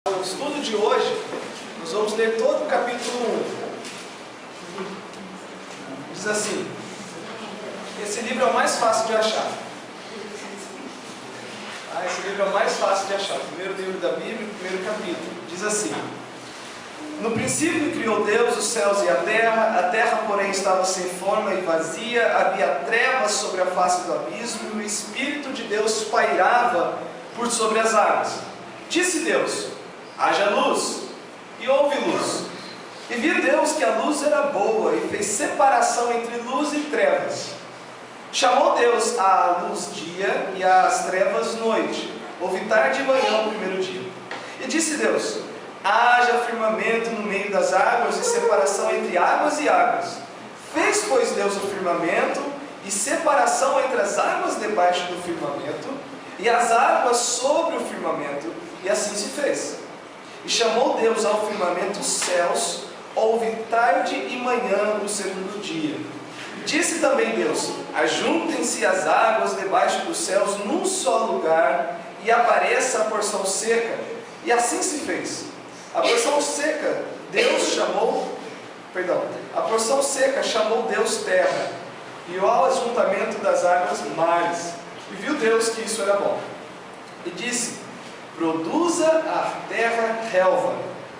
No estudo de hoje, nós vamos ler todo o capítulo 1. Diz assim: esse livro é o mais fácil de achar. Esse livro é o mais fácil de achar. O primeiro livro da Bíblia, o primeiro capítulo. Diz assim: no princípio criou Deus os céus e a terra, porém, estava sem forma e vazia, havia trevas sobre a face do abismo, e o Espírito de Deus pairava por sobre as águas. Disse Deus: haja luz, e houve luz. E viu Deus que a luz era boa, e fez separação entre luz e trevas. Chamou Deus a luz dia, e às trevas noite. Houve tarde e manhã o primeiro dia. E disse Deus: haja firmamento no meio das águas, e separação entre águas e águas. Fez, pois, Deus o firmamento, e separação entre as águas debaixo do firmamento, e as águas sobre o firmamento, e assim se fez. E chamou Deus ao firmamento os céus. Houve tarde e manhã o segundo dia. Disse também Deus: ajuntem-se as águas debaixo dos céus num só lugar, e apareça a porção seca. E assim se fez. A porção seca chamou Deus terra, e ao ajuntamento das águas mares. E viu Deus que isso era bom. E disse: produza a terra relva,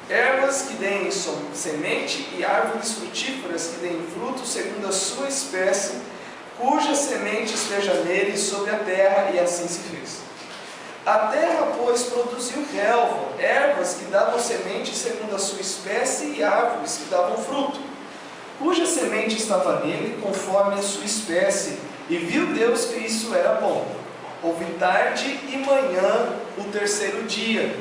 ervas que deem semente, e árvores frutíferas que deem fruto segundo a sua espécie, cuja semente esteja nele sobre a terra. E assim se fez. A terra, pois, produziu relva, ervas que davam semente segundo a sua espécie, e árvores que davam fruto, cuja semente estava nele conforme a sua espécie. E viu Deus que isso era bom. Houve tarde e manhã o terceiro dia.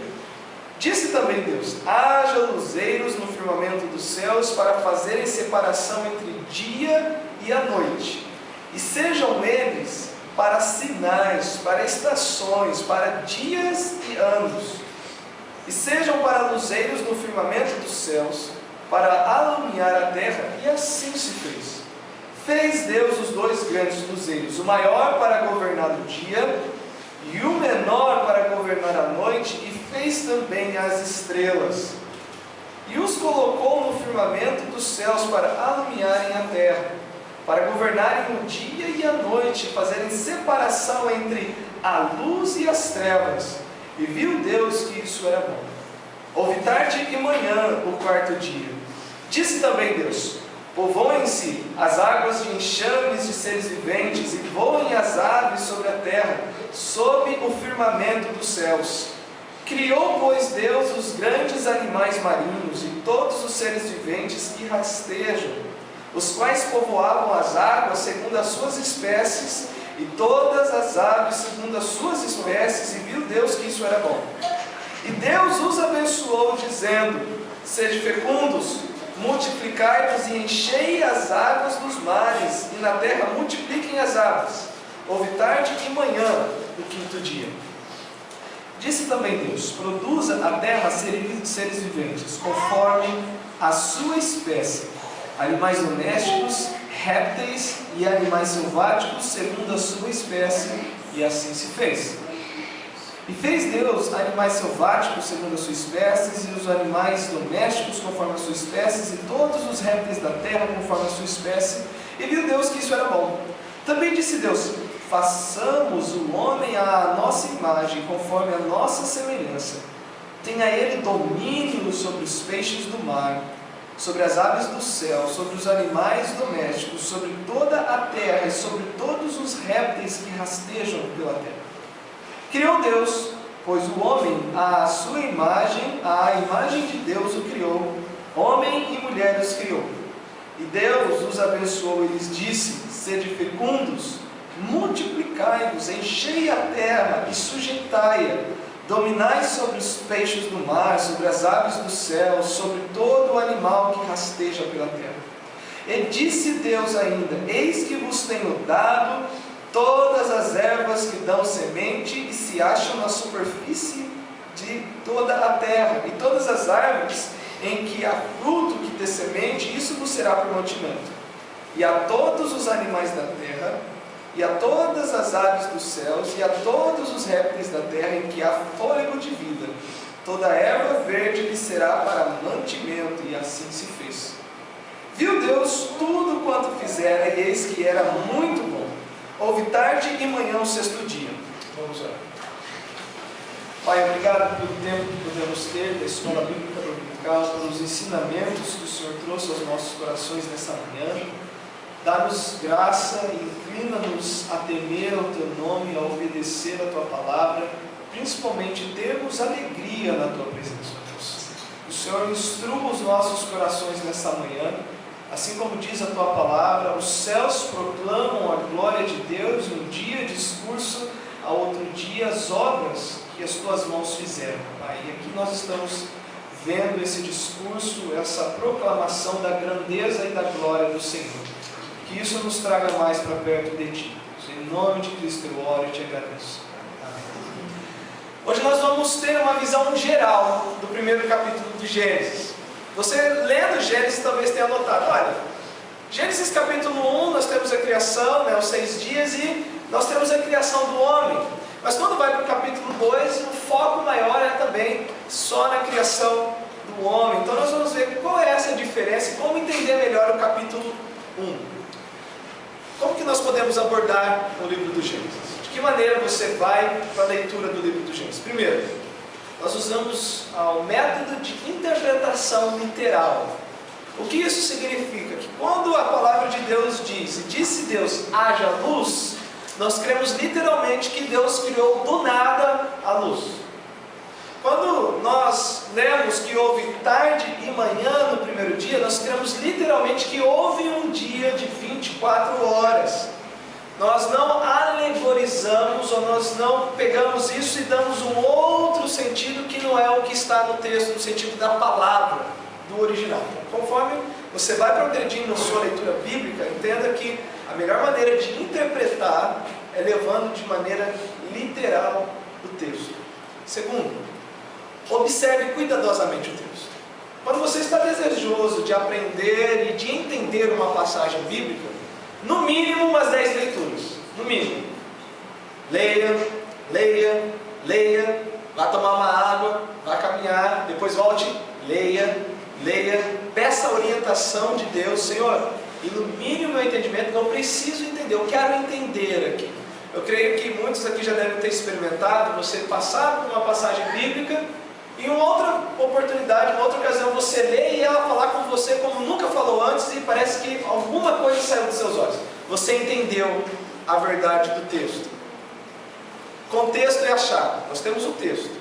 Disse também Deus: haja luzeiros no firmamento dos céus, para fazerem separação entre dia e a noite, e sejam eles para sinais, para estações, para dias e anos, e sejam para luzeiros no firmamento dos céus, para alumiar a terra. E assim se fez. Fez Deus os dois grandes luzeiros, o maior para governar o dia, e o menor para governar a noite, e fez também as estrelas. E os colocou no firmamento dos céus para alumiarem a terra, para governarem o dia e a noite, fazerem separação entre a luz e as trevas. E viu Deus que isso era bom. Houve tarde e manhã o quarto dia. Disse também Deus: povoem-se as águas de enxames de seres viventes, e voem as aves sobre a terra, sob o firmamento dos céus. Criou, pois, Deus os grandes animais marinhos e todos os seres viventes que rastejam, os quais povoavam as águas segundo as suas espécies, e todas as aves segundo as suas espécies. E viu Deus que isso era bom. E Deus os abençoou, dizendo: sede fecundos, multiplicai-vos e enchei as águas dos mares, e na terra multipliquem as aves. Houve tarde e manhã o quinto dia. Disse também Deus: produza a terra seres viventes, conforme a sua espécie, animais domésticos, répteis e animais selváticos, segundo a sua espécie. E assim se fez. E fez Deus animais selváticos segundo as suas espécies, e os animais domésticos conforme as suas espécies, e todos os répteis da terra conforme a sua espécie. E viu Deus que isso era bom. Também disse Deus: façamos o homem à nossa imagem, conforme a nossa semelhança. Tenha ele domínio sobre os peixes do mar, sobre as aves do céu, sobre os animais domésticos, sobre toda a terra, e sobre todos os répteis que rastejam pela terra. Criou Deus, pois, o homem à sua imagem, à imagem de Deus o criou, homem e mulher os criou. E Deus os abençoou e lhes disse: sede fecundos, multiplicai-vos, enchei a terra e sujeitai-a, dominai sobre os peixes do mar, sobre as aves do céu, sobre todo o animal que rasteja pela terra. E disse Deus ainda: eis que vos tenho dado todas as ervas que dão semente e se acham na superfície de toda a terra, e todas as árvores em que há fruto que dê semente, isso vos será por mantimento. E a todos os animais da terra, e a todas as aves dos céus, e a todos os répteis da terra em que há fôlego de vida, toda erva verde lhe será para mantimento, e assim se fez. Viu Deus tudo quanto fizera, e eis que era muito bom. Houve tarde e manhã o sexto dia. Vamos orar. Pai, obrigado pelo tempo que podemos ter da Escola Bíblica Dominical, pelos ensinamentos que o Senhor trouxe aos nossos corações nessa manhã. Dá-nos graça e inclina-nos a temer ao Teu nome, a obedecer a Tua palavra, principalmente termos alegria na Tua presença, Deus. O Senhor instrua os nossos corações nessa manhã, assim como diz a Tua palavra, os céus proclamam a glória de Deus, um dia discurso, a outro dia as obras que as Tuas mãos fizeram, Pai. E aqui nós estamos vendo esse discurso, essa proclamação da grandeza e da glória do Senhor. Que isso nos traga mais para perto de Ti. Em nome de Cristo eu oro e Te agradeço. Amém. Hoje nós vamos ter uma visão geral do primeiro capítulo de Gênesis. Você lendo Gênesis talvez tenha notado, olha, Gênesis capítulo 1 nós temos a criação, os 6 dias, e nós temos a criação do homem. Mas quando vai para o capítulo 2, o foco maior é também só na criação do homem. Então nós vamos ver qual é essa diferença e como entender melhor o capítulo 1. Como que nós podemos abordar o livro do Gênesis? De que maneira você vai para a leitura do livro do Gênesis? Primeiro, nós usamos o método de interpretação literal. O que isso significa? Que quando a palavra de Deus diz, e disse Deus, haja luz, nós cremos literalmente que Deus criou do nada a luz. Quando nós lemos que houve tarde e manhã no primeiro dia, nós cremos literalmente que houve um dia de 24 horas. Nós não alegorizamos, ou nós não pegamos isso e damos um outro sentido que não é o que está no texto, no sentido da palavra, do original. Conforme você vai progredindo na sua leitura bíblica, entenda que a melhor maneira de interpretar é levando de maneira literal o texto. Segundo, observe cuidadosamente o texto. Quando você está desejoso de aprender e de entender uma passagem bíblica, no mínimo umas 10 leituras. No mínimo. Leia, leia, leia, vá tomar uma água, vá caminhar, depois volte, leia, leia, peça a orientação de Deus. Senhor, ilumine o meu entendimento, eu preciso entender, eu quero entender aqui. Eu creio que muitos aqui já devem ter experimentado, você passar por uma passagem bíblica, e em uma outra oportunidade, uma outra ocasião, você lê e ela falar com você como nunca falou antes, e parece que alguma coisa saiu dos seus olhos. Você entendeu a verdade do texto. Contexto é a chave. Nós temos o texto.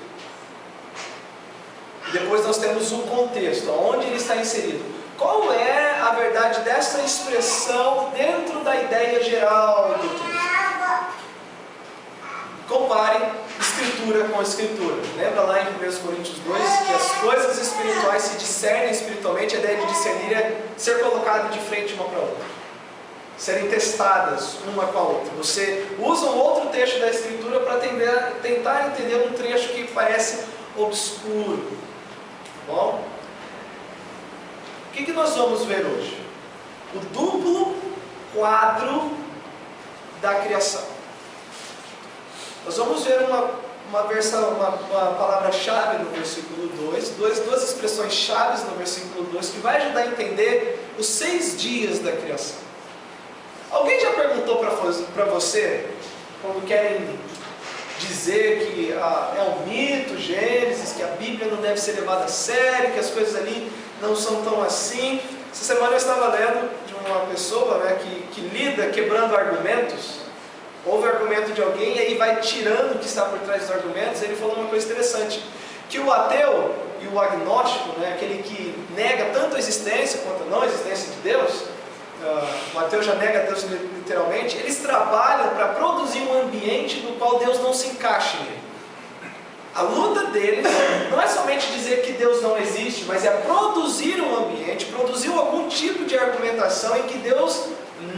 E depois nós temos o contexto, onde ele está inserido. Qual é a verdade dessa expressão dentro da ideia geral do texto? Comparem Escritura com Escritura. Lembra lá em 1 Coríntios 2 que as coisas espirituais se discernem espiritualmente, a ideia de discernir é ser colocado de frente uma para a outra, serem testadas uma com a outra. Você usa um outro trecho da Escritura para tentar entender um trecho que parece obscuro. Tá bom? O que nós vamos ver hoje? O duplo quadro da criação. Nós vamos ver uma palavra-chave no versículo 2, duas expressões chaves no versículo 2, que vai ajudar a entender os 6 dias da criação. Alguém já perguntou para você, quando querem dizer que é um mito, Gênesis, que a Bíblia não deve ser levada a sério, que as coisas ali não são tão assim? Essa semana eu estava lendo de uma pessoa que lida quebrando argumentos. Houve argumento de alguém e aí vai tirando o que está por trás dos argumentos. Ele falou uma coisa interessante, que o ateu e o agnóstico, aquele que nega tanto a existência quanto a não existência de Deus, o ateu já nega Deus literalmente, eles trabalham para produzir um ambiente no qual Deus não se encaixe nele. A luta deles não é somente dizer que Deus não existe, mas é produzir um ambiente, produzir algum tipo de argumentação em que Deus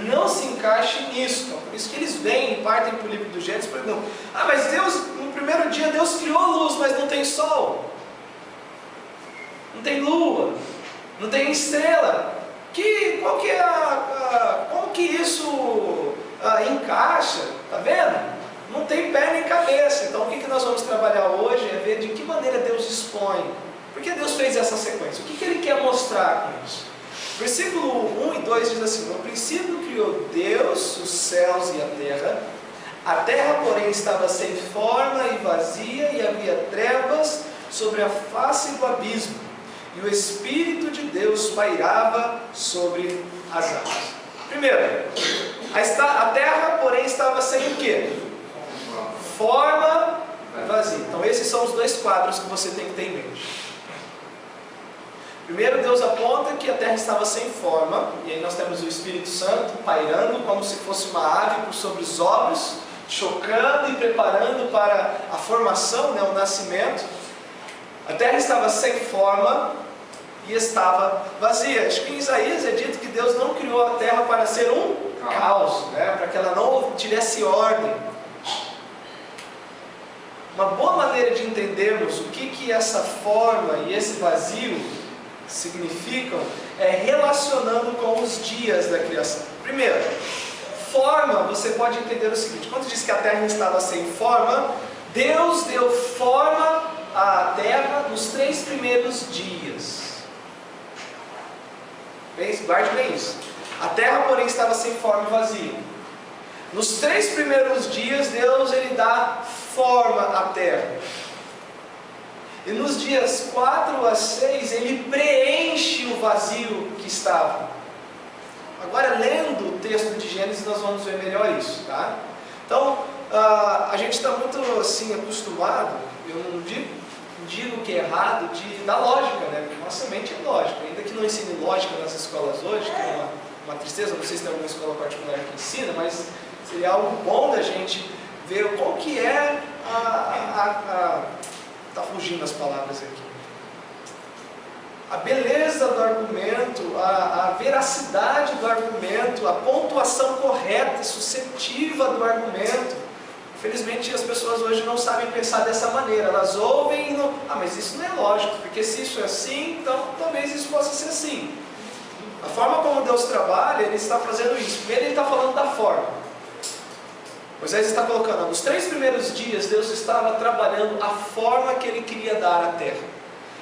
não se encaixe nisso. Então, por isso que eles vêm e partem para o livro do Gênesis e perguntam: mas Deus, no primeiro dia Deus criou a luz, mas não tem sol, não tem lua, não tem estrela. Como que isso encaixa? Está vendo? não tem pé nem cabeça. Então o que nós vamos trabalhar hoje é ver de que maneira Deus dispõe. Por que Deus fez essa sequência? O que Ele quer mostrar com isso? Versículo 1 e 2 diz assim: no princípio criou Deus os céus e a terra porém estava sem forma e vazia, e havia trevas sobre a face do abismo, e o Espírito de Deus pairava sobre as águas. Primeiro, a terra porém estava sem o quê? Forma e vazia. Então esses são os dois quadros que você tem que ter em mente. Primeiro, Deus aponta que a terra estava sem forma, e aí nós temos o Espírito Santo pairando como se fosse uma ave por sobre os ovos, chocando e preparando para a formação, o nascimento. A terra estava sem forma e estava vazia. Acho que em Isaías é dito que Deus não criou a terra para ser um caos, para que ela não tivesse ordem. Uma boa maneira de entendermos o que essa forma e esse vazio significam é relacionando com os dias da criação. Primeiro, forma, você pode entender o seguinte: quando diz que a terra estava sem forma, Deus deu forma à terra nos 3 primeiros dias. Guarde bem isso. A terra, porém, estava sem forma e vazia. Nos 3 primeiros dias, Deus ele dá forma à terra. E nos dias 4 a 6, ele preenche o vazio que estava. Agora, lendo o texto de Gênesis, nós vamos ver melhor isso, tá? Então, a gente está muito assim acostumado, eu não digo que é errado, da lógica, Porque nossa mente é lógica. Ainda que não ensine lógica nas escolas hoje, que é uma tristeza, não sei se tem alguma escola particular que ensina, mas seria algo bom da gente ver qual que é está fugindo as palavras aqui. A beleza do argumento, a veracidade do argumento, a pontuação correta, suscetiva do argumento. Infelizmente as pessoas hoje não sabem pensar dessa maneira. Elas ouvem e não... mas isso não é lógico, porque se isso é assim, então talvez isso possa ser assim. A forma como Deus trabalha, Ele está fazendo isso. Primeiro Ele está falando da forma. Moisés está colocando, nos 3 primeiros dias, Deus estava trabalhando a forma que Ele queria dar à terra.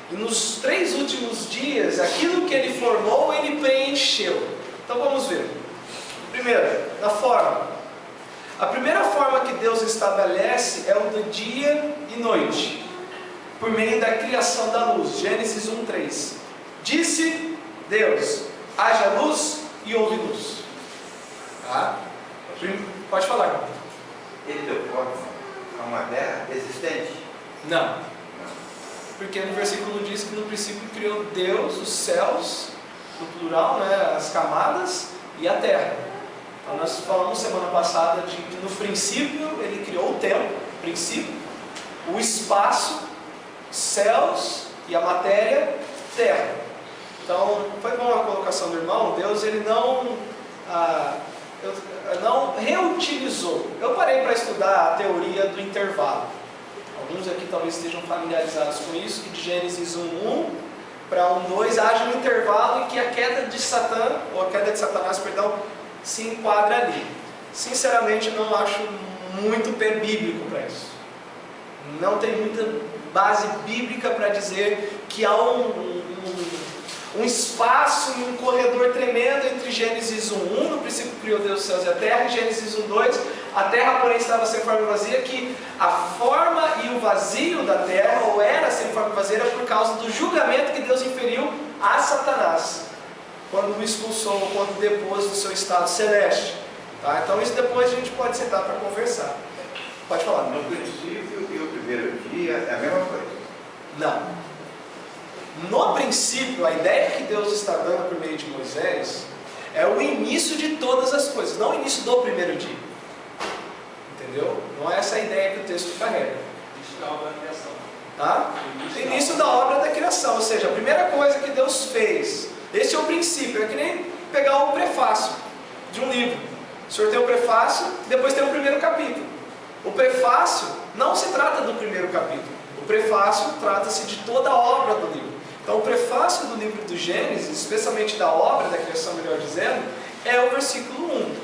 E nos 3 últimos dias, aquilo que Ele formou, Ele preencheu. Então vamos ver. Primeiro, da forma. A primeira forma que Deus estabelece é o do dia e noite, por meio da criação da luz. Gênesis 1:3. Disse Deus: haja luz, e houve luz. Tá? Pode falar, irmão. Ele deu forma a uma terra existente? Não. Porque no versículo diz que no princípio criou Deus os céus, no plural, as camadas, e a terra. Então nós falamos semana passada de que no princípio Ele criou o tempo, princípio, o espaço, céus e a matéria, terra. Então foi boa a colocação do irmão. Deus ele não reutilizou. Eu parei para estudar a teoria do intervalo. Alguns aqui talvez estejam familiarizados com isso, que de Gênesis 1:1 para 1:2 haja um intervalo em que a queda de Satã, ou a queda de Satanás, se enquadra ali. Sinceramente, eu não acho muito pé bíblico para isso. Não tem muita base bíblica para dizer que há um espaço e um corredor tremendo entre Gênesis 1:1, no princípio criou Deus os céus e a terra, e Gênesis 1:2, a terra porém estava sem forma e vazia, que a forma e o vazio da terra, ou era sem forma e vazia, era por causa do julgamento que Deus inferiu a Satanás, quando o expulsou, quando depôs do seu estado celeste. Tá? Então isso depois a gente pode sentar para conversar. Pode falar. No princípio e o primeiro dia é a mesma coisa? Não. No princípio, a ideia que Deus está dando por meio de Moisés é o início de todas as coisas, não o início do primeiro dia. Entendeu? Não é essa a ideia que o texto carrega. Início da obra da criação. Tá? Início da obra da criação, ou seja, a primeira coisa que Deus fez, esse é o princípio, é que nem pegar o prefácio de um livro. O senhor tem o prefácio, depois tem o primeiro capítulo. O prefácio não se trata do primeiro capítulo. O prefácio trata-se de toda a obra do livro. Então o prefácio do livro do Gênesis, especialmente da obra da criação, melhor dizendo, é o versículo 1.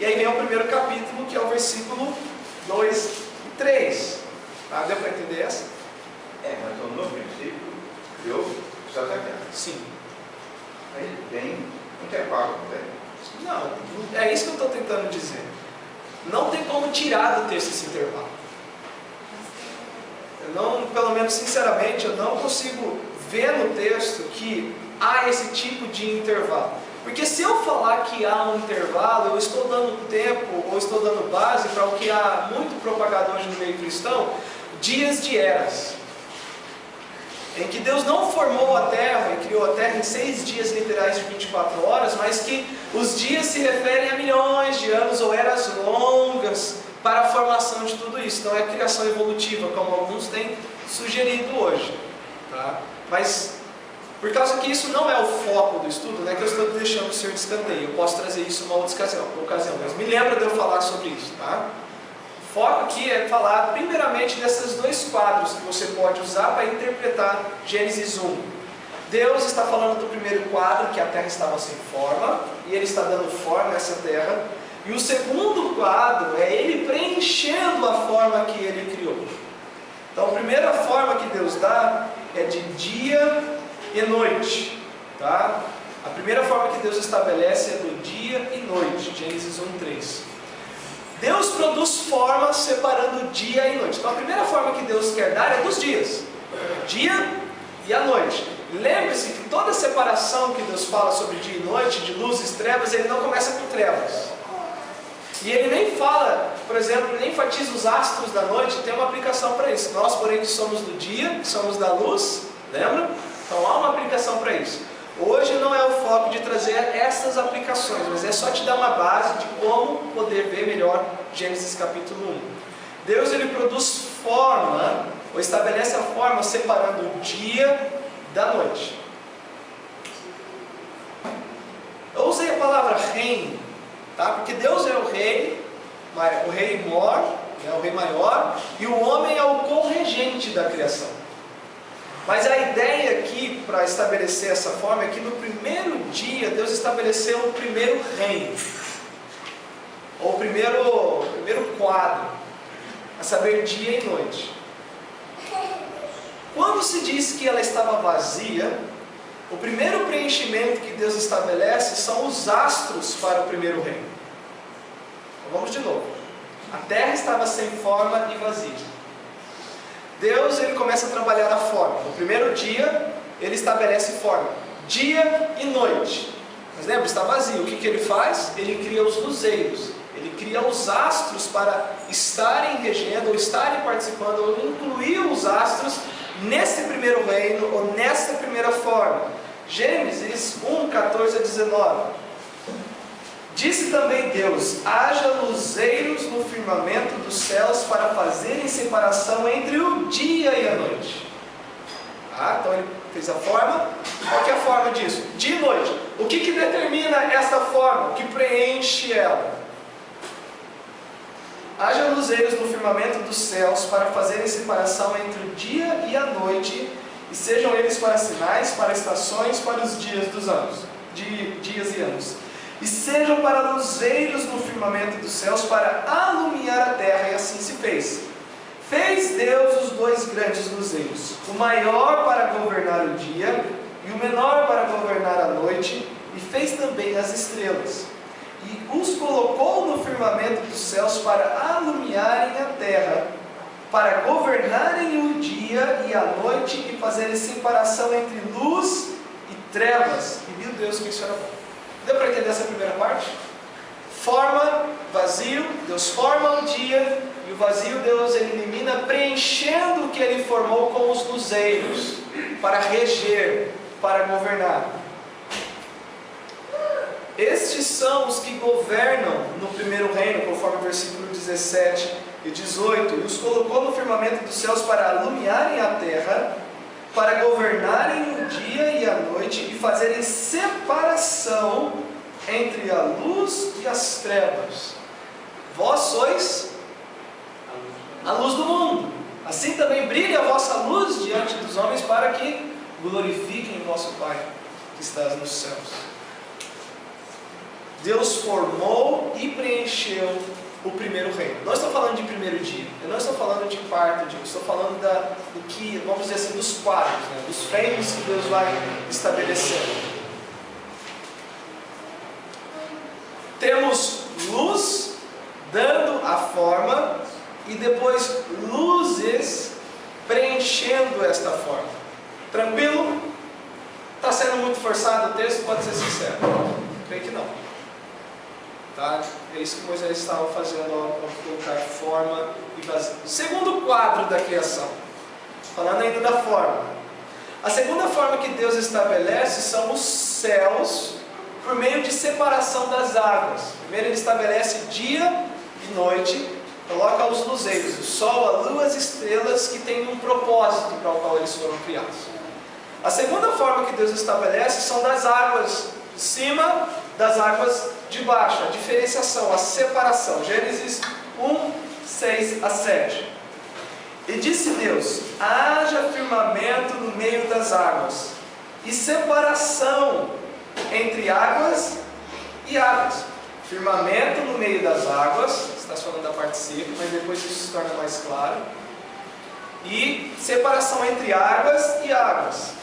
E aí vem o primeiro capítulo, que é o versículo 2 e 3. Tá? Deu para entender essa? Mas no princípio, criou o céu e a terra. Sim. Aí tem um intervalo, não tem? Não, é isso que eu estou tentando dizer. Não tem como tirar do texto esse intervalo. Pelo menos sinceramente, eu não consigo ver no texto que há esse tipo de intervalo. Porque se eu falar que há um intervalo, eu estou dando tempo, ou estou dando base para o que há muito propagado hoje no meio cristão, dias de eras. Em que Deus não formou a terra e criou a terra em 6 dias literais de 24 horas, mas que os dias se referem a milhões de anos ou eras longas para a formação de tudo isso. Então é criação evolutiva, como alguns têm sugerido hoje. Tá? Mas, por causa que isso não é o foco do estudo, não é que eu estou deixando o senhor de escanteio. Eu posso trazer isso em uma outra ocasião, mas me lembra de eu falar sobre isso. Tá? O foco aqui é falar primeiramente desses 2 quadros que você pode usar para interpretar Gênesis 1. Deus está falando do primeiro quadro, que a terra estava sem forma, e Ele está dando forma a essa terra. E o segundo quadro é Ele preenchendo a forma que Ele criou. Então a primeira forma que Deus dá é de dia e noite. Tá? A primeira forma que Deus estabelece é do dia e noite, Gênesis 1:3. Deus produz formas separando dia e noite. Então a primeira forma que Deus quer dar é dos dias, dia e a noite. Lembre-se que toda separação que Deus fala sobre dia e noite, de luzes e trevas, Ele não começa com trevas. E Ele nem fala, por exemplo, nem enfatiza os astros da noite, tem uma aplicação para isso. Nós, porém, que somos do dia, que somos da luz, lembra? Então há uma aplicação para isso. Hoje não é o foco de trazer essas aplicações, mas é só te dar uma base de como poder ver melhor Gênesis capítulo 1. Deus ele produz forma, ou estabelece a forma separando o dia da noite. Eu usei a palavra reino, tá? Porque Deus é o rei mor, né? O rei maior, e o homem é o corregente da criação. Mas a ideia aqui, para estabelecer essa forma, é que no primeiro dia, Deus estabeleceu o primeiro reino. Ou o primeiro quadro, a saber, dia e noite. Quando se diz que ela estava vazia, o primeiro preenchimento que Deus estabelece são os astros para o primeiro reino. Então vamos de novo. A terra estava sem forma e vazia. Deus ele começa a trabalhar a forma. No primeiro dia, Ele estabelece forma. Dia e noite. Mas lembra, está vazio. O que Ele faz? Ele cria os luzeiros. Ele cria os astros para estarem regendo, ou estarem participando, ou incluir os astros nesse primeiro reino, ou nessa primeira forma. Gênesis 1, 14 a 19. Disse também Deus: haja luzeiros no firmamento dos céus para fazerem separação entre o dia e a noite. Então ele fez a forma. Qual que é a forma disso? Dia e noite. O que determina essa forma? O que preenche ela? Haja luzeiros no firmamento dos céus para fazerem separação entre o dia e a noite, e sejam eles para sinais, para estações, para os dias dos anos, dias e anos. E sejam para luzeiros no firmamento dos céus, para alumiar a terra, e assim se fez. Fez Deus os 2 grandes luzeiros, o maior para governar o dia, e o menor para governar a noite, e fez também as estrelas. E os colocou no firmamento dos céus para alumiarem a terra, para governarem o dia e a noite, e fazerem separação entre luz e trevas. E viu Deus que isso era bom. Deu para entender essa primeira parte? Forma, vazio, Deus forma o dia, e o vazio Deus elimina, preenchendo o que Ele formou com os luzeiros, para reger, para governar. Estes são os que governam no primeiro reino, conforme o versículo 17 e 18, e os colocou no firmamento dos céus para alumiarem a terra, para governarem o dia e a noite, e fazerem separação entre a luz e as trevas. Vós sois a luz do mundo. Assim também brilhe a vossa luz diante dos homens, para que glorifiquem o vosso Pai que estás nos céus. Deus formou e preencheu o primeiro reino. Não estou falando de primeiro dia, eu não estou falando de quarto dia, eu estou falando do que, vamos dizer assim, dos quadros, né? Dos reinos que Deus vai estabelecendo. Temos luz dando a forma e depois luzes preenchendo esta forma. Tranquilo? Está sendo muito forçado o texto? Pode ser sincero. Creio que não. Tá? É isso que Moisés estava fazendo ao colocar forma e vazio. Segundo quadro da criação. Falando ainda da forma. A segunda forma que Deus estabelece são os céus por meio de separação das águas. Primeiro ele estabelece dia e noite, coloca os luzeiros, o sol, a lua, as estrelas que têm um propósito para o qual eles foram criados. A segunda forma que Deus estabelece são das águas de cima, das águas de baixo, a diferenciação, a separação. Gênesis 1, 6 a 7. E disse Deus: haja firmamento no meio das águas, e separação entre águas e águas. Firmamento no meio das águas, está falando da parte seca, mas depois isso se torna mais claro. E separação entre águas e águas.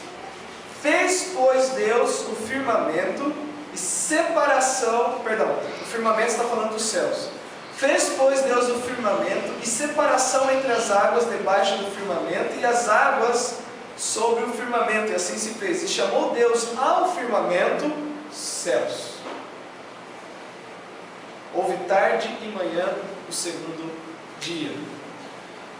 Fez, pois, Deus o firmamento e separação, o firmamento está falando dos céus. Fez, pois, Deus o firmamento e separação entre as águas debaixo do firmamento e as águas sobre o firmamento, e assim se fez. E chamou Deus ao firmamento céus. Houve tarde e manhã o segundo dia.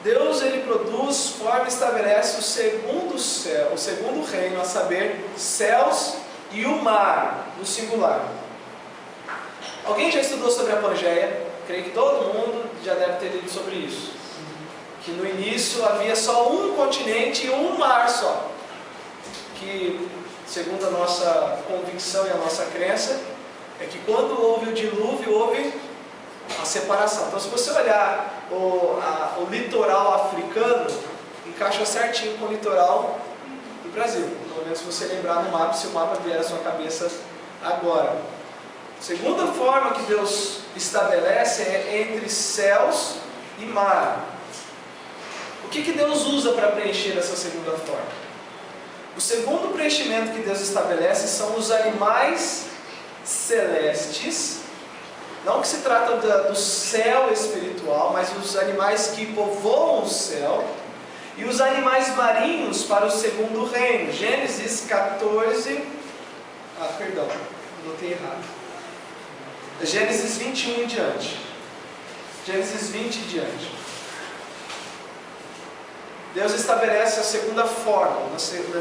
Deus, ele produz, forma e estabelece o segundo céu, o segundo reino, a saber, céus e o mar, no singular. Alguém já estudou sobre a Pangeia? Creio que todo mundo já deve ter lido sobre isso. Que no início havia só um continente e um mar só. Que, segundo a nossa convicção e a nossa crença, é que quando houve o dilúvio, houve a separação. Então, se você olhar o litoral africano, encaixa certinho com o litoral do Brasil. Pelo menos se você lembrar no mapa, se o mapa vier à sua cabeça agora. Segunda forma que Deus estabelece é entre céus e mar. O que Deus usa para preencher essa segunda forma? O segundo preenchimento que Deus estabelece são os animais celestes. Não que se trata do céu espiritual, mas os animais que povoam o céu. E os animais marinhos para o segundo reino. Gênesis 14... anotei errado. Gênesis 21 em diante. Gênesis 20 em diante. Deus estabelece a segunda forma.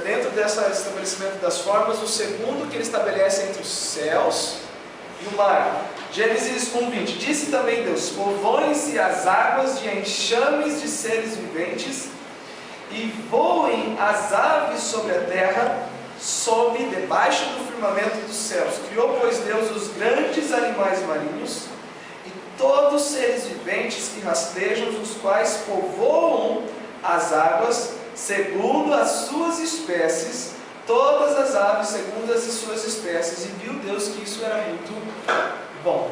Dentro desse estabelecimento das formas, o segundo que ele estabelece entre os céus e o mar. Gênesis 1:20. Disse também Deus: povoem-se as águas de enxames de seres viventes, e voem as aves sobre a terra, sob debaixo do firmamento dos céus. Criou, pois, Deus os grandes animais marinhos e todos os seres viventes que rastejam, os quais povoam as águas segundo as suas espécies, todas as aves segundo as suas espécies. E viu Deus que isso era muito bom.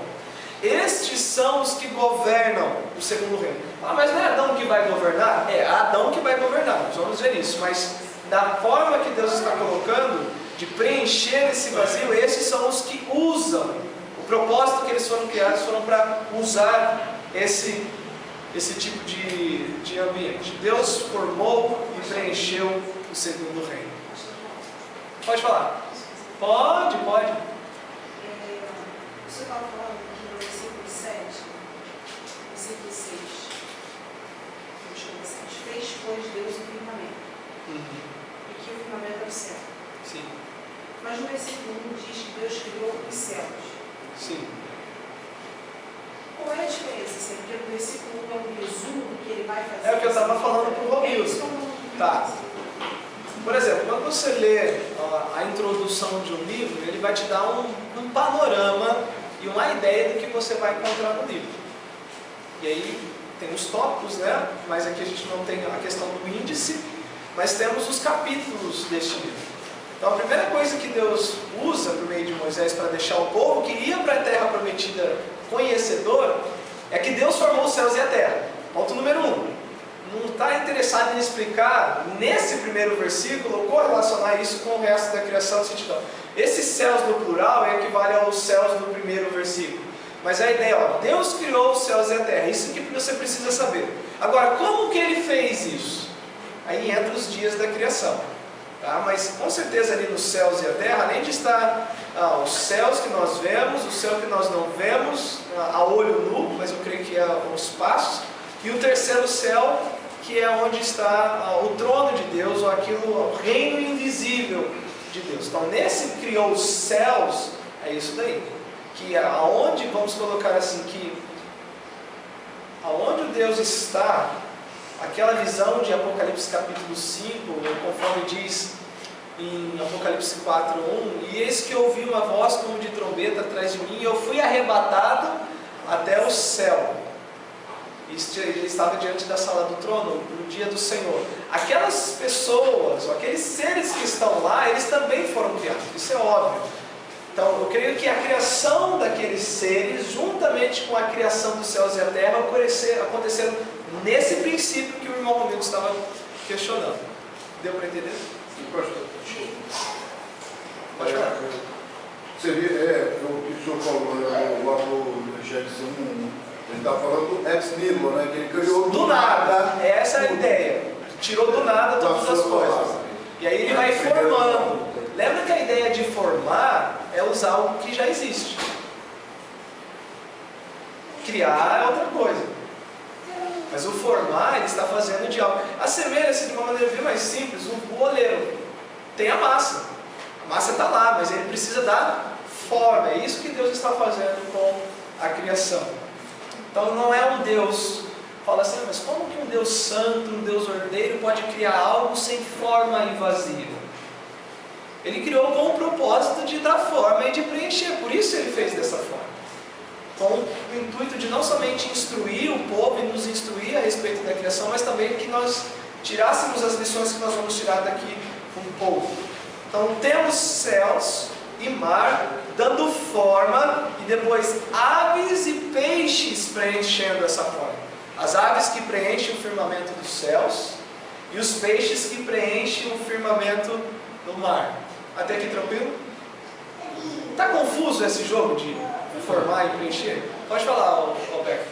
Estes são os que governam o segundo reino. Mas não é Adão que vai governar? É Adão que vai governar, nós vamos ver isso. Mas da forma que Deus está colocando, de preencher esse vazio, esses são os que usam. O propósito que eles foram criados foram para usar esse tipo de ambiente. Deus formou e preencheu o segundo reino. Pode falar? Pode. Você estava falando aqui no versículo 7, versículo 6. Fez, pois, Deus o firmamento. E que o firmamento é o céu. Sim. Mas no versículo 1 diz que Deus criou os céus. Sim. Qual é a diferença? Porque no versículo 1 é um resumo do que ele vai fazer. É o que eu estava falando para o Romildo. Tá. Por exemplo, quando você lê a introdução de um livro, ele vai te dar um panorama e uma ideia do que você vai encontrar no livro. E aí tem os tópicos, né? Mas aqui a gente não tem a questão do índice, mas temos os capítulos deste livro. Então a primeira coisa que Deus usa por meio de Moisés para deixar o povo que ia para a terra prometida conhecedor, é que Deus formou os céus e a terra. Ponto número 1. Não está interessado em explicar, nesse primeiro versículo, ou correlacionar isso com o resto da criação do sentido. Esses céus no plural equivale aos céus do primeiro versículo. Mas a ideia, Deus criou os céus e a terra. Isso que você precisa saber. Agora, como que Ele fez isso? Aí entra os dias da criação. Tá? Mas com certeza ali nos céus e a terra, além de estar os céus que nós vemos, o céu que nós não vemos, a olho nu, mas eu creio que é o espaço, e o terceiro céu, que é onde está o trono de Deus, ou aquilo, o reino invisível de Deus. Então, nesse criou os céus, é isso daí. Que aonde, vamos colocar assim, que aonde o Deus está, aquela visão de Apocalipse capítulo 5, conforme diz em Apocalipse 4:1, e eis que ouvi uma voz como de trombeta atrás de mim, e eu fui arrebatado até o céu. Ele estava diante da sala do trono no dia do Senhor. Aquelas pessoas, aqueles seres que estão lá, eles também foram criados, isso é óbvio. Então eu creio que a criação daqueles seres, juntamente com a criação dos céus e a terra, aconteceram nesse princípio que o irmão Romildo estava questionando. Deu para entender? Sim, pastor. Pode falar. Você vê, o que o senhor falou lá no Gênesis 1, ele está falando do ex nihilo, né? Que ele criou do nada. Essa é a ideia. Tirou do nada todas as coisas. E aí ele vai formando. Lembra que a ideia de formar é usar algo que já existe. Criar é outra coisa. Mas o formar, ele está fazendo de algo. Assemelha-se de uma maneira bem mais simples, o oleiro. Tem a massa. A massa está lá, mas ele precisa dar forma. É isso que Deus está fazendo com a criação. Então não é um Deus, fala assim, mas como que um Deus santo, um Deus ordeiro pode criar algo sem forma e vazio? Ele criou com o propósito de dar forma e de preencher, por isso ele fez dessa forma. Com o intuito de não somente instruir o povo e nos instruir a respeito da criação, mas também que nós tirássemos as lições que nós vamos tirar daqui um pouco. Então temos céus e mar dando forma, e depois aves e peixes preenchendo essa forma. As aves que preenchem o firmamento dos céus e os peixes que preenchem o firmamento do mar. Até aqui tranquilo? Está confuso esse jogo de formar e preencher? Pode falar, Alberto.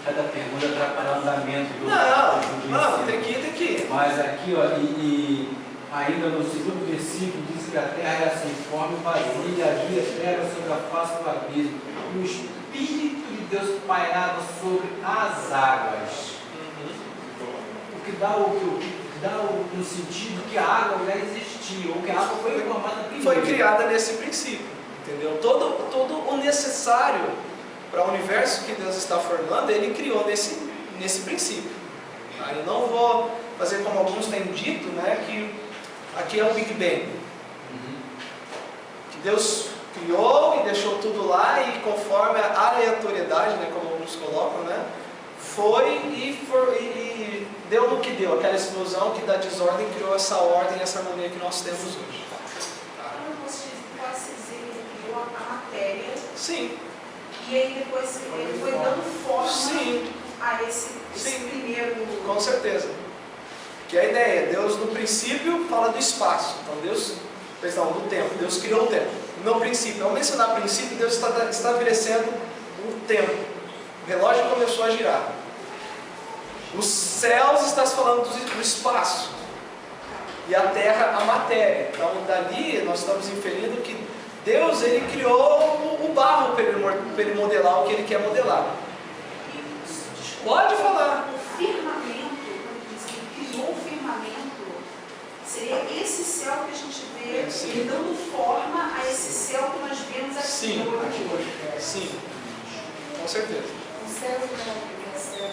Cada pergunta atrapalha o andamento do... Não, tem que ir. Mas aqui, e ainda no segundo versículo, diz que a terra é sem forma e vazia, e havia trevas sobre a face do abismo, e o Espírito de Deus pairava sobre as águas. O que dá no sentido que a água já existia, ou que a água foi formada primeiro. Foi criada nesse princípio, entendeu? Todo o necessário para o universo que Deus está formando, Ele criou nesse princípio. Eu não vou fazer como alguns têm dito, né, que aqui é o Big Bang. Que Deus criou e deixou tudo lá, e conforme a aleatoriedade, né, como alguns colocam, né, foi e deu no que deu, aquela explosão que da desordem criou essa ordem e essa harmonia que nós temos hoje. Pode se dizer que ele criou a matéria. Sim. E aí depois ele foi dando forma. Sim. A esse primeiro... Com certeza. Que é a ideia, Deus no princípio fala do espaço. Então do tempo. Deus criou o tempo. No princípio, ao mencionar princípio, Deus está estabelecendo o tempo. O relógio começou a girar. Os céus está se falando do espaço. E a terra, a matéria. Então dali nós estamos inferindo que Deus, Ele criou o barro para ele modelar o que Ele quer modelar. Pode falar. O firmamento, quando diz que ele criou o firmamento, seria esse céu que a gente vê, ele dando forma a esse céu que nós vemos aqui. Sim, sim, com certeza. O céu não é céu.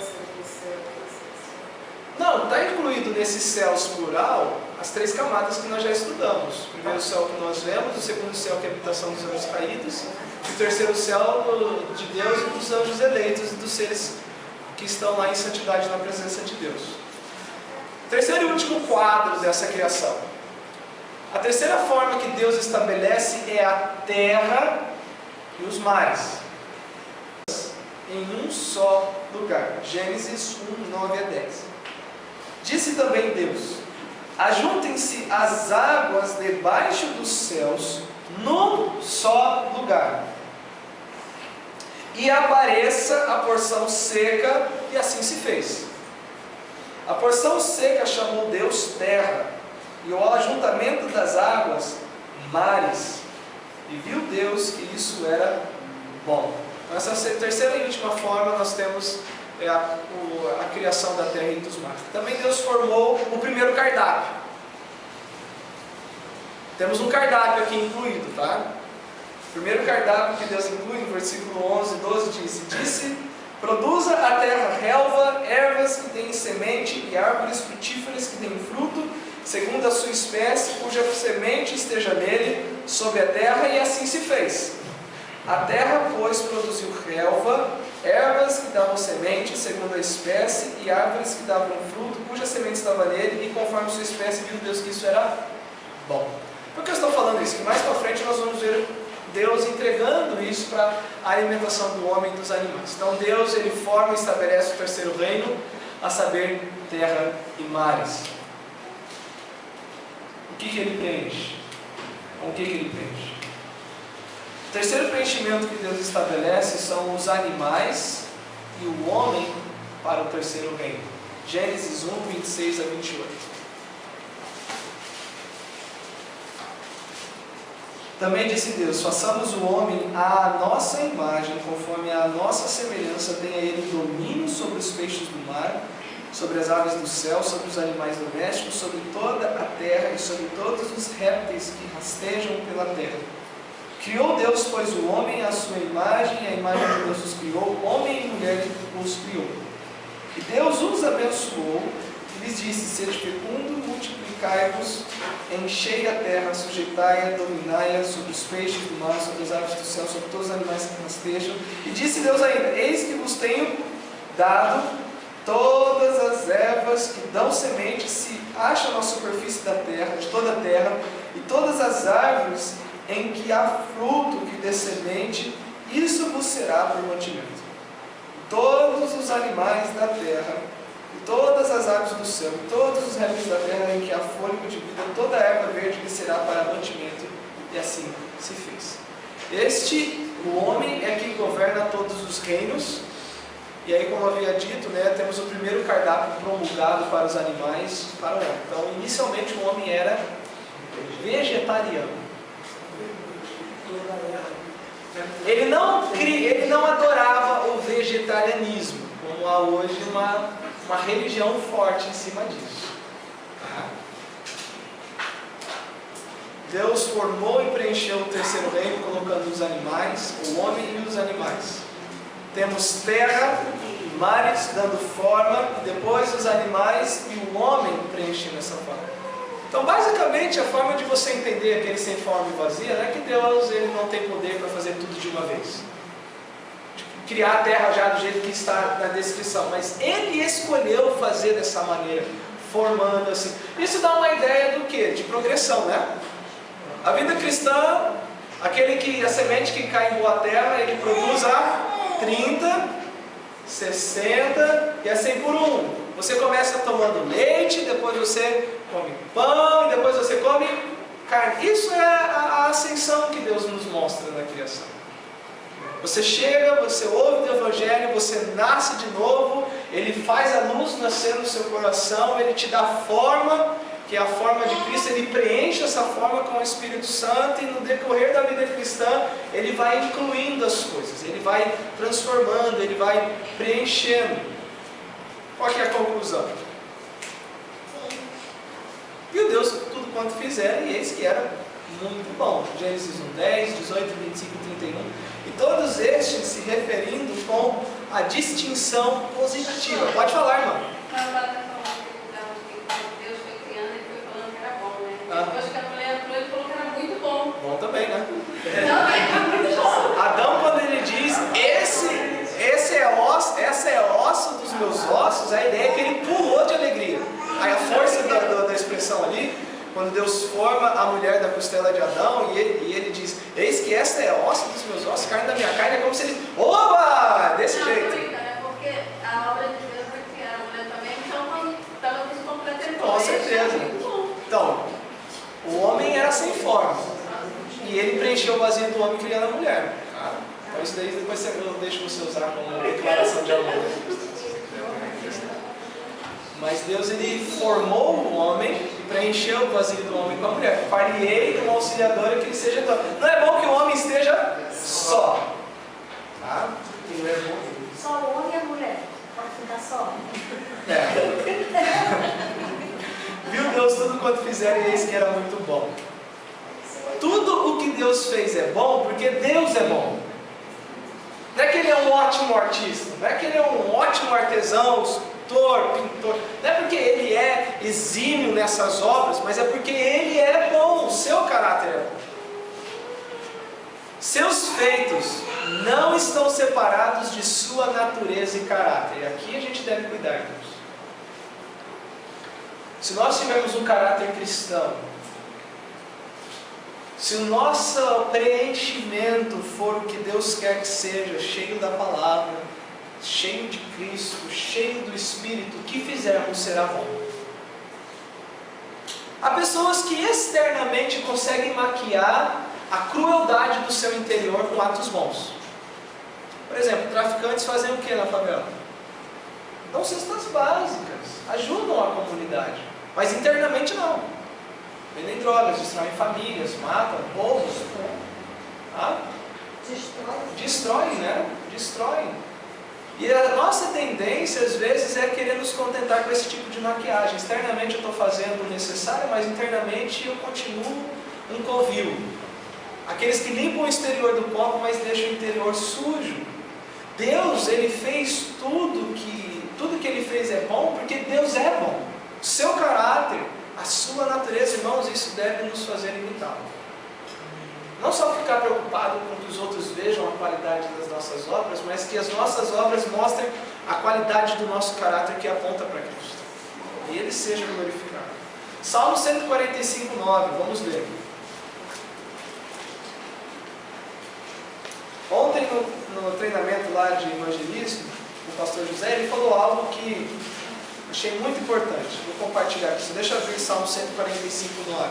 Não, está incluído nesse céus plural as três camadas que nós já estudamos. O primeiro céu que nós vemos, o segundo céu que é a habitação dos anjos caídos, e o terceiro céu de Deus e dos anjos eleitos e dos seres que estão lá em santidade na presença de Deus. O terceiro e último quadro dessa criação. A terceira forma que Deus estabelece é a terra e os mares. em um só lugar. Gênesis 1, 9 a 10. Disse também Deus: ajuntem-se as águas debaixo dos céus num só lugar, e apareça a porção seca, e assim se fez. A porção seca chamou Deus terra, e o ajuntamento das águas mares. E viu Deus que isso era bom. Nessa terceira e última forma nós temos a criação da terra e dos mares. Também Deus formou o primeiro cardápio. Temos um cardápio aqui incluído, tá? O primeiro cardápio que Deus inclui, no versículo 11 e 12, disse: produza a terra relva, ervas que têm semente e árvores frutíferas que têm fruto, segundo a sua espécie, cuja semente esteja nele, sobre a terra, e assim se fez. A terra, pois, produziu relva, ervas que davam semente, segundo a espécie, e árvores que davam fruto, cuja semente estava nele, e conforme sua espécie, viu Deus que isso era bom. Por que eu estou falando isso? Que mais para frente nós vamos ver Deus entregando isso para a alimentação do homem e dos animais. Então Deus, Ele forma e estabelece o terceiro reino, a saber, terra e mares. O que Ele preenche? Com o que Ele preenche? O terceiro preenchimento que Deus estabelece são os animais e o homem para o terceiro reino. Gênesis 1, 26 a 28. Também disse Deus: façamos o homem à nossa imagem, conforme a nossa semelhança, tenha ele domínio sobre os peixes do mar, sobre as aves do céu, sobre os animais domésticos, sobre toda a terra e sobre todos os répteis que rastejam pela terra. Criou Deus, pois, o homem à sua imagem, e a imagem de Deus os criou, homem e mulher os criou. E Deus os abençoou e lhes disse: sede fecundo, multiplicai-vos, enchei a terra, sujeitai-a, dominai-a sobre os peixes do mar, sobre as aves do céu, sobre todos os animais que rastejam. E disse Deus ainda: eis que vos tenho dado todas as ervas que dão semente, se acham na superfície da terra, de toda a terra, e todas as árvores em que há fruto que dê semente, isso vos será por mantimento. Todos os animais da terra, e todas as aves do céu, e todos os répteis da terra em que há fôlego de vida, toda a erva verde lhe será para mantimento. E assim se fez. O homem é quem governa todos os reinos. E aí, como havia dito, temos o primeiro cardápio promulgado para os animais, para o homem. Então, inicialmente o homem era vegetariano. Ele não adorava o vegetarianismo, como há hoje uma religião forte em cima disso. Deus formou e preencheu o terceiro reino, colocando os animais, o homem e os animais. Temos terra e mares dando forma, e depois os animais e o homem preenchendo essa forma. Então, basicamente, a forma de você entender aquele sem forma e vazia não é que Deus ele não tem poder para fazer tudo de uma vez. Criar a terra já do jeito que está na descrição, mas Ele escolheu fazer dessa maneira, formando assim. Isso dá uma ideia do quê? De progressão, né? A vida cristã, a semente que cai em boa terra, ele produz a 30, 60 e a 100 por 1. Você começa tomando leite, depois você come pão, e depois você come carne. Isso é a ascensão que Deus nos mostra na criação. Você chega, você ouve o Evangelho, você nasce de novo, Ele faz a luz nascer no seu coração, Ele te dá forma, que é a forma de Cristo, Ele preenche essa forma com o Espírito Santo, e no decorrer da vida cristã, Ele vai incluindo as coisas, Ele vai transformando, Ele vai preenchendo. Qual que é a conclusão? Viu Deus tudo quanto fizer, e eis que era muito bom. Gênesis 1, 10, 18, 25 e 31. E todos estes se referindo com a distinção positiva. Pode falar, irmão. Deus foi criando e foi falando que era bom, né? Depois que a mulher entrou, ele falou que era muito bom. Bom também, né? Também era muito bom. Adão, quando ele diz, essa é osso dos meus ossos, a ideia é que ele pulou de alegria. Aí a força da expressão ali, quando Quando Deus forma a mulher da costela de Adão e ele diz, eis que esta é a ossa dos meus ossos, carne da minha carne, é como se ele, oba! Desse jeito. É porque a obra de Deus vai criar a mulher também, então estava descompletando. Com certeza. Então, o homem era sem forma. E ele preencheu o vazio do homem criando a mulher. Então isso daí depois eu deixo você usar como declaração de amor. Mas Deus ele formou o homem e preencheu o vazio do homem com a mulher. Pariei uma auxiliadora que ele seja todo. Não é bom que o homem esteja só. Tá? Não é bom. Só o homem e a mulher. Pode ficar só. Viu Deus tudo quanto fizeram e eis que era muito bom. Tudo o que Deus fez é bom porque Deus é bom. Não é que ele é um ótimo artista, não é que ele é um ótimo artesão, escultor, pintor. Não é porque ele é exímio nessas obras, mas é porque ele é bom, o seu caráter é bom. Seus feitos não estão separados de sua natureza e caráter. E aqui a gente deve cuidar disso. Se nós tivermos um caráter cristão, se o nosso preenchimento for o que Deus quer que seja, cheio da palavra, cheio de Cristo, cheio do Espírito, o que fizermos será bom. Há pessoas que externamente conseguem maquiar a crueldade do seu interior com atos bons. Por exemplo, traficantes fazem o que na favela? Dão cestas básicas, ajudam a comunidade, mas internamente não. Vendem drogas, destroem famílias, matam povos. Ah? Destroem, né? Destroem. E a nossa tendência, às vezes, é querer nos contentar com esse tipo de maquiagem. Externamente eu estou fazendo o necessário, mas internamente eu continuo um covil. Aqueles que limpam o exterior do copo, mas deixam o interior sujo. Deus, Ele fez tudo que Ele fez é bom, porque Deus é bom. O seu caráter, a sua natureza, irmãos, isso deve nos fazer imitá-lo. Não só ficar preocupado com que os outros vejam a qualidade das nossas obras, mas que as nossas obras mostrem a qualidade do nosso caráter que aponta para Cristo. E Ele seja glorificado. Salmo 145, 9, vamos ler. Ontem no treinamento lá de evangelismo, o pastor José, ele falou algo que achei muito importante. Vou compartilhar aqui. Deixa eu ver Salmo 145, 9.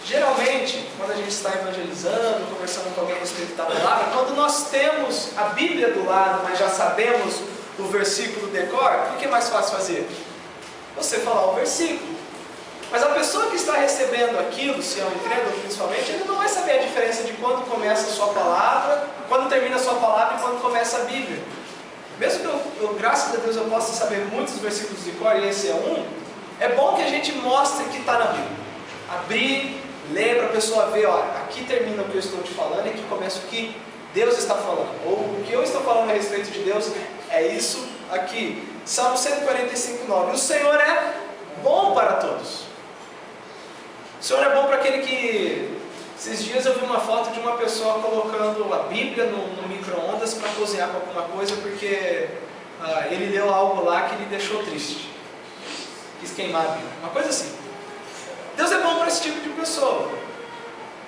Geralmente, quando a gente está evangelizando, conversando com alguém a respeito da palavra, quando nós temos a Bíblia do lado, mas já sabemos o versículo decor, o que é mais fácil fazer? Você falar o versículo. Mas a pessoa que está recebendo aquilo, se é um incrédulo principalmente, ele não vai saber a diferença de quando começa a sua palavra, quando termina a sua palavra e quando começa a Bíblia. Mesmo que eu graças a Deus, eu possa saber muitos versículos de cor, e esse é um, é bom que a gente mostre que está na Bíblia. Abrir, ler para a pessoa ver, ó, aqui termina o que eu estou te falando e aqui começa o que Deus está falando. Ou o que eu estou falando a respeito de Deus é isso aqui. Salmo 145, 9. O Senhor é bom para todos. O Senhor é bom para aquele que... Esses dias eu vi uma foto de uma pessoa colocando a Bíblia no micro-ondas para cozinhar com alguma coisa, porque ele leu algo lá que lhe deixou triste. Quis queimar a Bíblia. Uma coisa assim. Deus é bom para esse tipo de pessoa.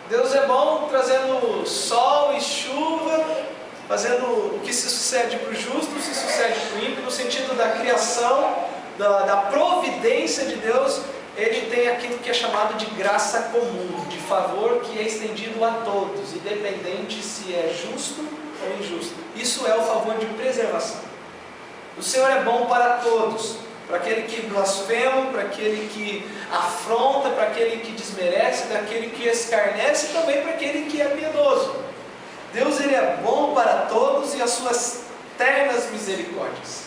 Deus é bom trazendo sol e chuva, fazendo o que se sucede para o justo, se sucede para o ímpio, no sentido da criação, da providência de Deus. Ele tem aquilo que é chamado de graça comum, de favor que é estendido a todos, independente se é justo ou injusto. Isso é o favor de preservação. O Senhor é bom para todos, para aquele que blasfema, para aquele que afronta, para aquele que desmerece, para aquele que escarnece e também para aquele que é piedoso. Deus, Ele é bom para todos e as suas ternas misericórdias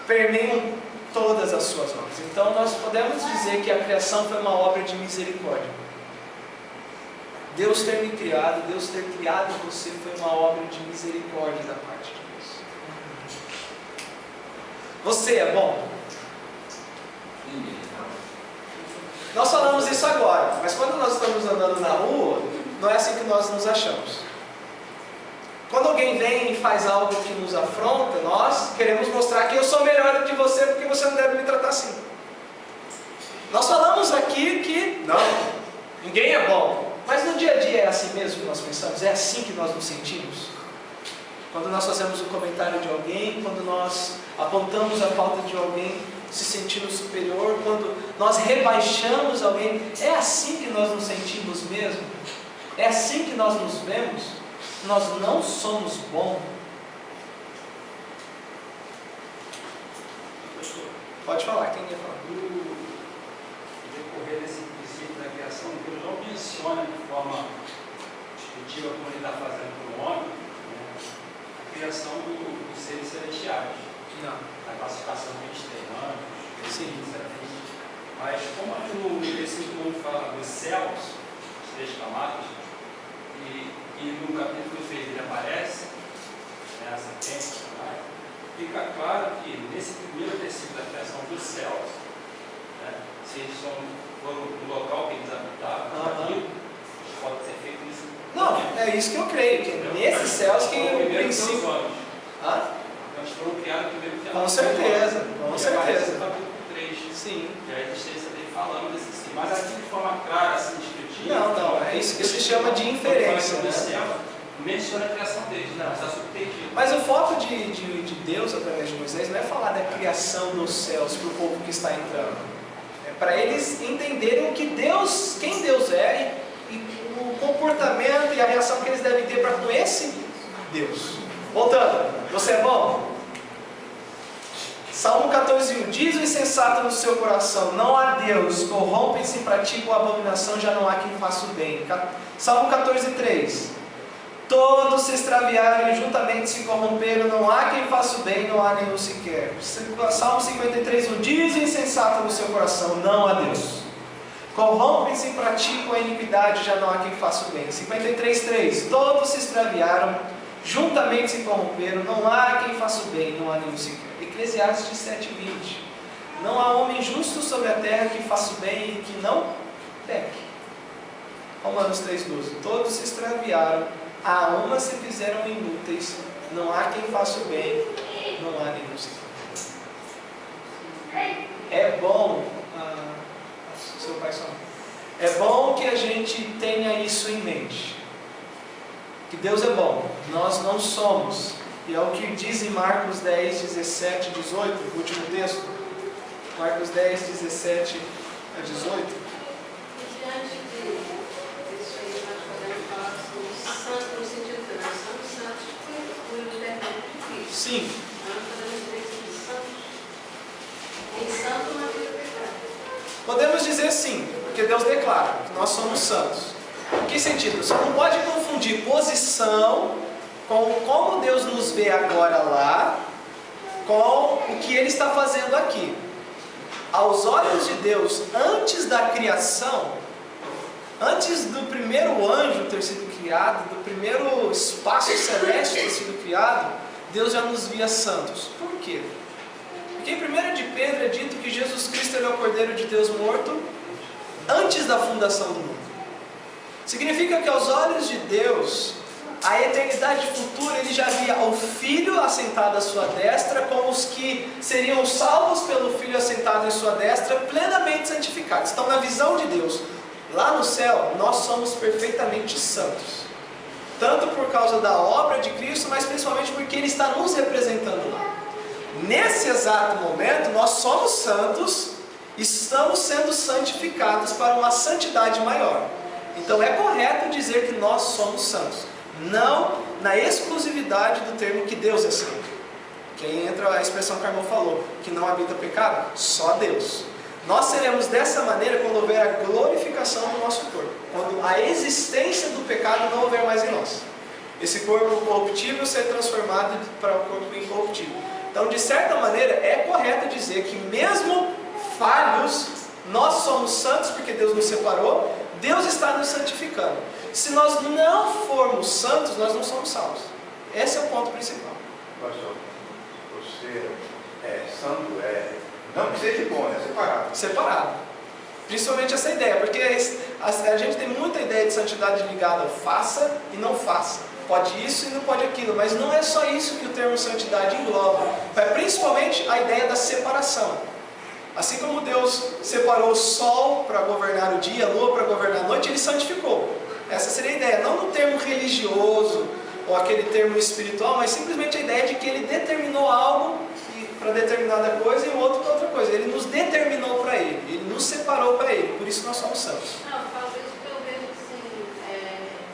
permeiam todas as suas obras. Então nós podemos dizer que a criação foi uma obra de misericórdia. Deus ter me criado, Deus ter criado você foi uma obra de misericórdia da parte de Deus. Você é bom? Nós falamos isso agora, mas quando nós estamos andando na rua, não é assim que nós nos achamos. Quando alguém vem e faz algo que nos afronta, nós queremos mostrar que eu sou melhor do que você, porque você não deve me tratar assim. Nós falamos aqui que não, ninguém é bom. Mas no dia a dia é assim mesmo que nós pensamos? É assim que nós nos sentimos? Quando nós fazemos um comentário de alguém, quando nós apontamos a falta de alguém, se sentindo superior, quando nós rebaixamos alguém, é assim que nós nos sentimos mesmo? É assim que nós nos vemos? Nós não somos bons. Pode falar, quem quer falar? No decorrer desse princípio da criação, Deus não menciona de forma discutível como ele está fazendo com o homem, né, a criação dos seres celestiais. Não. A classificação que eles têm, anjos, Sim. Mas como aqui no versículo 1 fala dos céus, os 3 camadas, e no capítulo 6 ele aparece, né, a serpente, fica claro que nesse primeiro versículo da criação dos céus, né, se eles foram no local que eles habitavam, aqui, pode ser feito isso. Não, é isso que eu creio, que nesses céus que o princípio... Nós foram criados primeiro que Com certeza, com certeza. No capítulo 3, sim. que a existência dele falando desse sim. Mas aqui de forma clara, assim, descritiva. Não, é isso que se chama de inferência, né? Menciona a criação deles, não, está subtendido. Mas o foco de Deus através de Moisés não é falar da criação dos céus para o povo que está entrando. É para eles entenderem o que Deus, quem Deus é e o comportamento e a reação que eles devem ter para com esse Deus. Voltando, você é bom? Salmo 14:1. Diz o insensato no seu coração: não há Deus, corrompem-se e praticam a abominação, já não há quem faça o bem. Salmo 14:3. Todos se extraviaram e juntamente se corromperam, não há quem faça o bem, não há nenhum sequer. Salmo 53:1. Diz o insensato no seu coração: não há Deus. Corrompem-se e praticam a iniquidade, já não há quem faça o bem. 53:3. Todos se extraviaram, juntamente se corromperam, não há quem faça o bem, não há nenhum sequer. Eclesiastes 7:20. Não há homem justo sobre a terra que faça o bem e que não peque. Romanos 3:12. Todos se extraviaram, a uma se fizeram inúteis, não há quem faça o bem, não há nenhum sequer. É bom, seu pai só. É bom que a gente tenha isso em mente. Que Deus é bom, nós não somos. E é o que diz em Marcos 10, 17, 18, o último texto. Marcos 10, 17 a 18. Diante disso aí, nós podemos falar sobre santo no sentido que nós somos santos por liberdade de Cristo. Sim. Nós podemos dizer que santos, em santo não havia pecado. Podemos dizer sim, porque Deus declara que nós somos santos. Em que sentido? Você não pode confundir posição com como Deus nos vê agora lá, com o que Ele está fazendo aqui. Aos olhos de Deus, antes da criação, antes do primeiro anjo ter sido criado, do primeiro espaço celeste ter sido criado, Deus já nos via santos. Por quê? Porque em 1 de Pedro é dito que Jesus Cristo é o Cordeiro de Deus morto antes da fundação do mundo. Significa que aos olhos de Deus, a eternidade futura, Ele já via o Filho assentado à sua destra, como os que seriam salvos pelo Filho assentado em sua destra, plenamente santificados. Então, na visão de Deus, lá no céu, nós somos perfeitamente santos. Tanto por causa da obra de Cristo, mas principalmente porque Ele está nos representando lá. Nesse exato momento, nós somos santos, estamos sendo santificados para uma santidade maior. Então é correto dizer que nós somos santos, não na exclusividade do termo que Deus é santo. Que aí entra a expressão que a irmã falou, que não habita pecado, só Deus. Nós seremos dessa maneira quando houver a glorificação do nosso corpo, quando a existência do pecado não houver mais em nós. Esse corpo corruptível ser transformado para o corpo incorruptível. Então, de certa maneira, é correto dizer que mesmo falhos, nós somos santos porque Deus nos separou, Deus está nos santificando. Se nós não formos santos, nós não somos salvos. Esse é o ponto principal. Pastor, você é santo, não que seja bom, é separado. Separado. Principalmente essa ideia, porque a gente tem muita ideia de santidade ligada ao faça e não faça. pode isso e não pode aquilo, mas não é só isso que o termo santidade engloba. É principalmente a ideia da separação. Assim como Deus separou o sol para governar o dia, a lua para governar a noite, Ele santificou. Essa seria a ideia, não no termo religioso ou aquele termo espiritual, mas simplesmente a ideia de que Ele determinou algo para determinada coisa e o outro para outra coisa. Ele nos determinou para Ele nos separou para Ele, por isso nós somos santos. Não, eu falo isso que eu vejo assim,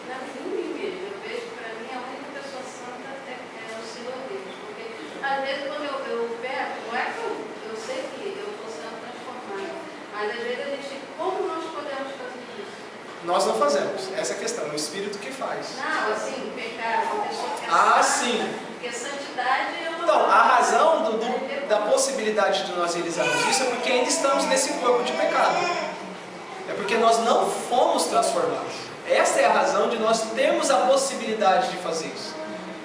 na minha igreja, eu vejo que para mim a única pessoa santa é o Senhor Deus. Porque às vezes quando eu pego, não é que eu sei que eu estou sendo transformada, mas às vezes a gente, como nós podemos fazer isso? Nós não fazemos, essa é a questão, é o Espírito que faz. Não, assim, pecar, uma pessoa que é Ah, santa, sim. porque santidade é uma... Então, a razão da possibilidade de nós realizarmos isso é porque ainda estamos nesse corpo de pecado. É porque nós não fomos transformados. Esta é a razão de nós termos a possibilidade de fazer isso.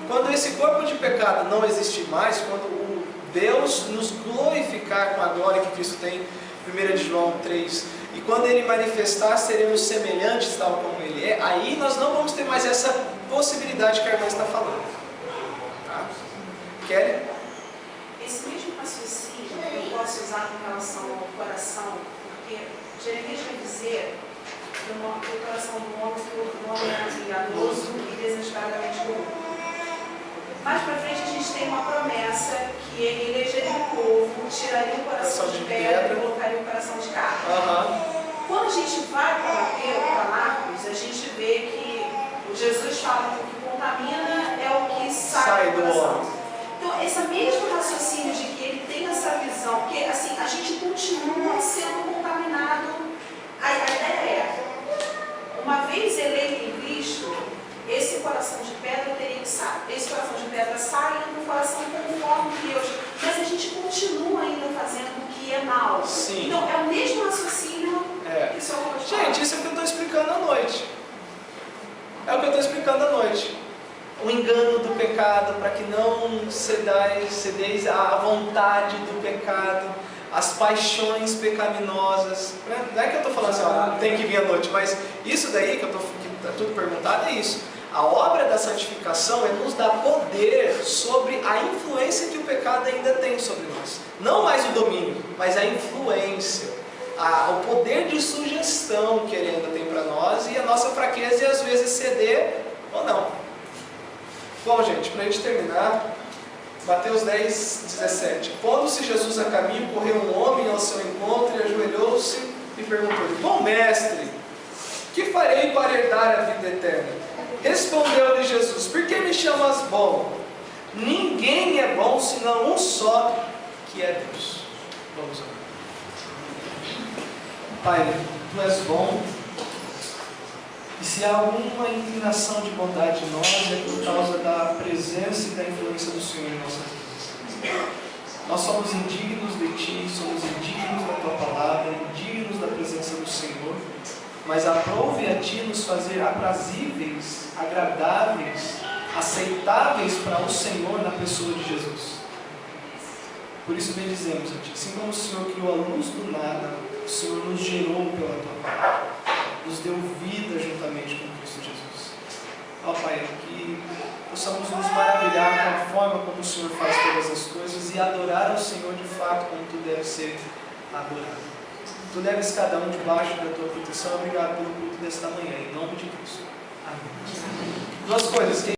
Quando esse corpo de pecado não existir mais, quando o Deus nos glorificar com a glória que Cristo tem, 1 João 3, e quando Ele manifestar, seremos semelhantes tal como Ele é, aí nós não vamos ter mais essa possibilidade que a irmã está falando. Tá? Kelly? Esse mesmo raciocínio eu posso usar com relação ao coração, porque Jeremias vai dizer que o coração do homem é enganoso e desesperadamente corrupto. Mais para frente a gente tem uma promessa que Ele elegeria o povo, tiraria o coração de pedra e colocaria o coração de carne. Quando a gente vai para Mateus, para Marcos, a gente vê que Jesus fala que o que contamina é o que sai do coração. Então, esse mesmo raciocínio de que ele tem essa visão, porque assim, a gente continua sendo contaminado, a ideia é, uma vez eleito em Cristo, esse coração de pedra teria que sair, esse coração de pedra sai do coração conforme Deus, mas a gente continua ainda fazendo o que é mal. Sim. Então, é o mesmo raciocínio que o Senhor falou. Gente, isso é o que eu estou explicando à noite. É o que eu estou explicando à noite. O engano do pecado, para que não cedeis à vontade do pecado, as paixões pecaminosas. Não é que eu estou falando assim, ó, tem que vir à noite, mas isso daí que está tudo perguntado é isso. A obra da santificação é nos dar poder sobre a influência que o pecado ainda tem sobre nós. Não mais o domínio, mas a influência. O poder de sugestão que ele ainda tem para nós e a nossa fraqueza e às vezes ceder ou não. Bom, gente, para a gente terminar, Mateus 10, 17. Pondo-se Jesus a caminho, correu um homem ao seu encontro e ajoelhou-se e perguntou-lhe: Bom mestre, que farei para herdar a vida eterna? Respondeu-lhe Jesus: Por que me chamas bom? Ninguém é bom senão um só, que é Deus. Vamos orar. Pai, Tu és bom. E se há alguma inclinação de bondade em nós, é por causa da presença e da influência do Senhor em nossas vidas. Nós somos indignos de Ti, somos indignos da Tua palavra, indignos da presença do Senhor, mas aprove a Ti nos fazer aprazíveis, agradáveis, aceitáveis para o Senhor na pessoa de Jesus. Por isso bendizemos a Ti. Assim como o Senhor criou a luz do nada, o Senhor nos gerou pela Tua palavra, nos deu vida juntamente com Cristo Jesus. Ó Pai, que possamos nos maravilhar com a forma como o Senhor faz todas as coisas e adorar ao Senhor de fato como Tu deves ser adorado. Tu deves cada um debaixo da Tua proteção. Obrigado pelo culto desta manhã, em nome de Cristo. Amém. Duas coisas.